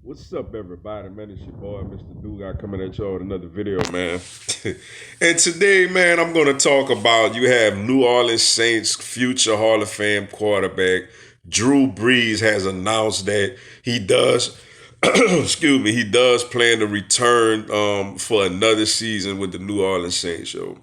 What's up, everybody? Man, it's your boy, Mr. Dugai, coming at y'all with another video, man. And today, man, I'm going to talk about you have New Orleans Saints future Hall of Fame quarterback Drew Brees has announced that he does, excuse me, he does plan to return for another season with the New Orleans Saints, yo.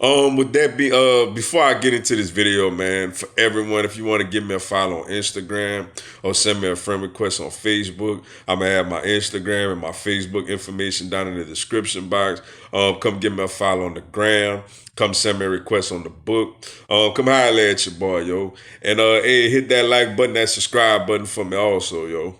With that be before I get into this video, man, for everyone, if you want to give me a follow on Instagram or send me a friend request on Facebook, I'm gonna have my Instagram and my Facebook information down in the description box. Come give me a follow on the gram. Come send me a request on the book. Come holler at your boy, yo. And hey, hit that like button, that subscribe button for me also, yo.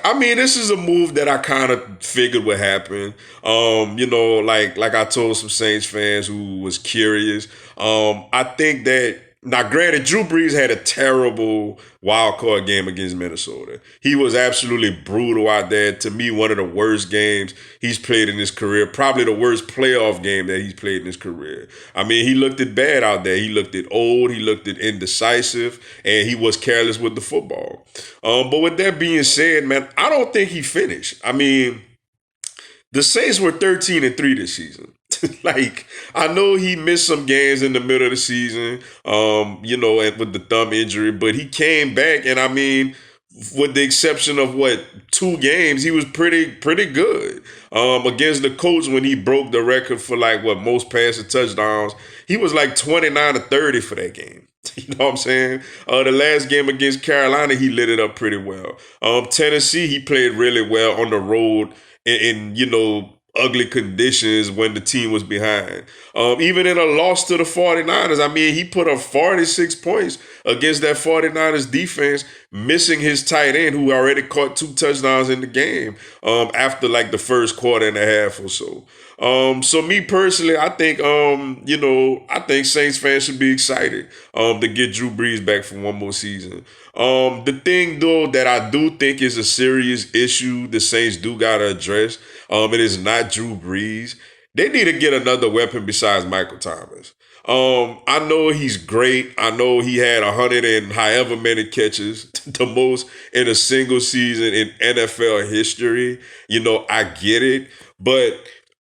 I mean, this is a move that I kind of figured would happen. Like I told some Saints fans who was curious. I think that now, granted, Drew Brees had a terrible wild card game against Minnesota. He was absolutely brutal out there. To me, one of the worst games he's played in his career. Probably the worst playoff game that he's played in his career. I mean, he looked it bad out there. He looked it old. He looked it indecisive, and he was careless with the football. But with that being said, man, I don't think he finished. I mean, the Saints were 13-3 this season. Like, I know he missed some games in the middle of the season, and with the thumb injury, but he came back, and I mean, with the exception of what, two games, he was pretty good. Against the Colts when he broke the record for like what most passing touchdowns, he was like 29-30 for that game. You know what I'm saying? The last game against Carolina, he lit it up pretty well. Tennessee, he played really well on the road in ugly conditions when the team was behind. Even in a loss to the 49ers, I mean, he put up 46 points against that 49ers defense, missing his tight end who already caught two touchdowns in the game after like the first quarter and a half or so. So me personally, I think Saints fans should be excited to get Drew Brees back for one more season. The thing though that I do think is a serious issue the Saints do gotta address. It is not Drew Brees. They need to get another weapon besides Michael Thomas. I know he's great. I know he had 100 and however many catches, the most in a single season in NFL history. I get it, but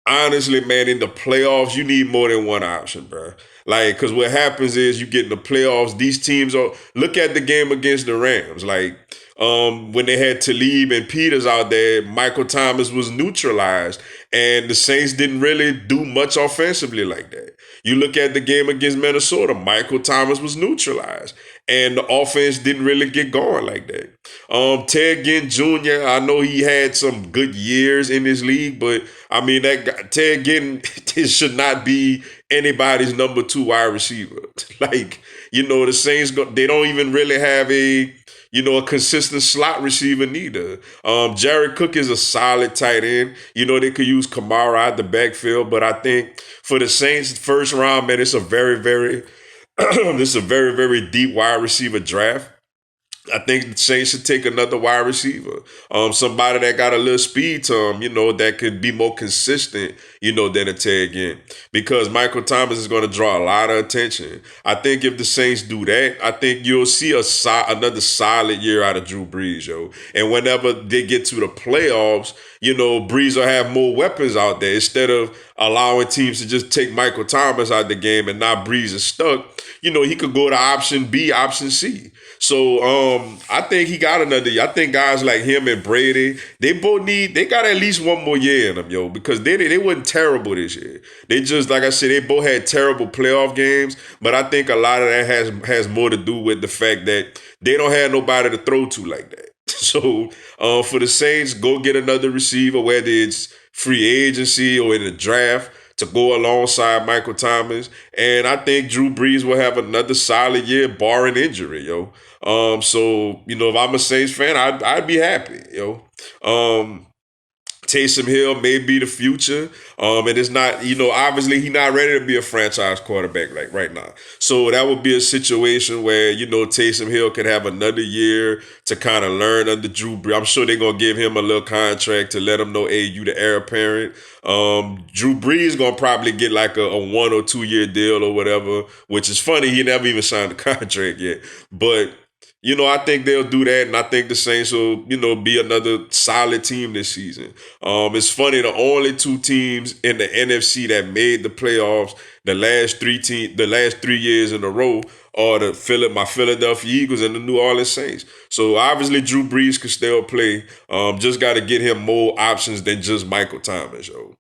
honestly, man, in the playoffs, you need more than one option, bro. Like, because what happens is you get in the playoffs, these teams are, look at the game against the Rams. Like, when they had Talib and Peters out there, Michael Thomas was neutralized, and the Saints didn't really do much offensively like that. You look at the game against Minnesota, Michael Thomas was neutralized, and the offense didn't really get going like that. Ted Ginn Jr., I know he had some good years in this league, but I mean, that guy, Ted Ginn should not be anybody's number two wide receiver. Like, the Saints, they don't even really have a consistent slot receiver neither. Jared Cook is a solid tight end. They could use Kamara out the backfield, but I think for the Saints first round, man, it's a very, very, this is a very, very deep wide receiver draft. I think the Saints should take another wide receiver. Somebody that got a little speed to him, that could be more consistent, than a Ted Ginn. Because Michael Thomas is going to draw a lot of attention. I think if the Saints do that, I think you'll see another solid year out of Drew Brees, yo. And whenever they get to the playoffs, Brees will have more weapons out there instead of allowing teams to just take Michael Thomas out the game and now Brees is stuck. He could go to option B, option C. So I think he got another year. I think guys like him and Brady, they got at least one more year in them, yo, because they weren't terrible this year. They just, like I said, they both had terrible playoff games, but I think a lot of that has more to do with the fact that they don't have nobody to throw to like that. So for the Saints, go get another receiver, whether it's free agency or in the draft, to go alongside Michael Thomas. And I think Drew Brees will have another solid year, barring injury, yo. If I'm a Saints fan, I'd be happy, yo. Taysom Hill may be the future. And it's not, obviously he's not ready to be a franchise quarterback like right now. So that would be a situation where, Taysom Hill could have another year to kind of learn under Drew Brees. I'm sure they're going to give him a little contract to let him know, hey, you the heir apparent. Drew Brees going to probably get like a 1 or 2 year deal or whatever, which is funny. He never even signed a contract yet. But I think they'll do that, and I think the Saints will, be another solid team this season. It's funny, the only two teams in the NFC that made the playoffs the last 3 years in a row are my Philadelphia Eagles and the New Orleans Saints. So obviously Drew Brees could still play. Just got to get him more options than just Michael Thomas, yo.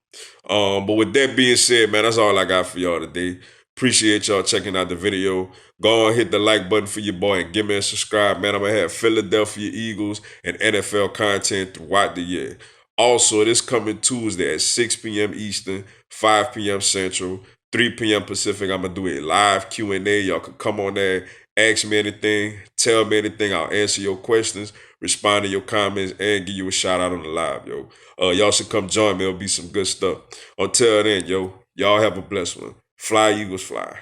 But with that being said, man, that's all I got for y'all today. Appreciate y'all checking out the video. Go on, hit the like button for your boy and give me a subscribe, man. I'm going to have Philadelphia Eagles and NFL content throughout the year. Also, this coming Tuesday at 6 p.m. Eastern, 5 p.m. Central, 3 p.m. Pacific, I'm going to do a live Q&A. Y'all can come on there, ask me anything, tell me anything. I'll answer your questions, respond to your comments, and give you a shout out on the live, yo. Y'all should come join me. It'll be some good stuff. Until then, yo, y'all have a blessed one. Fly, Eagles, fly.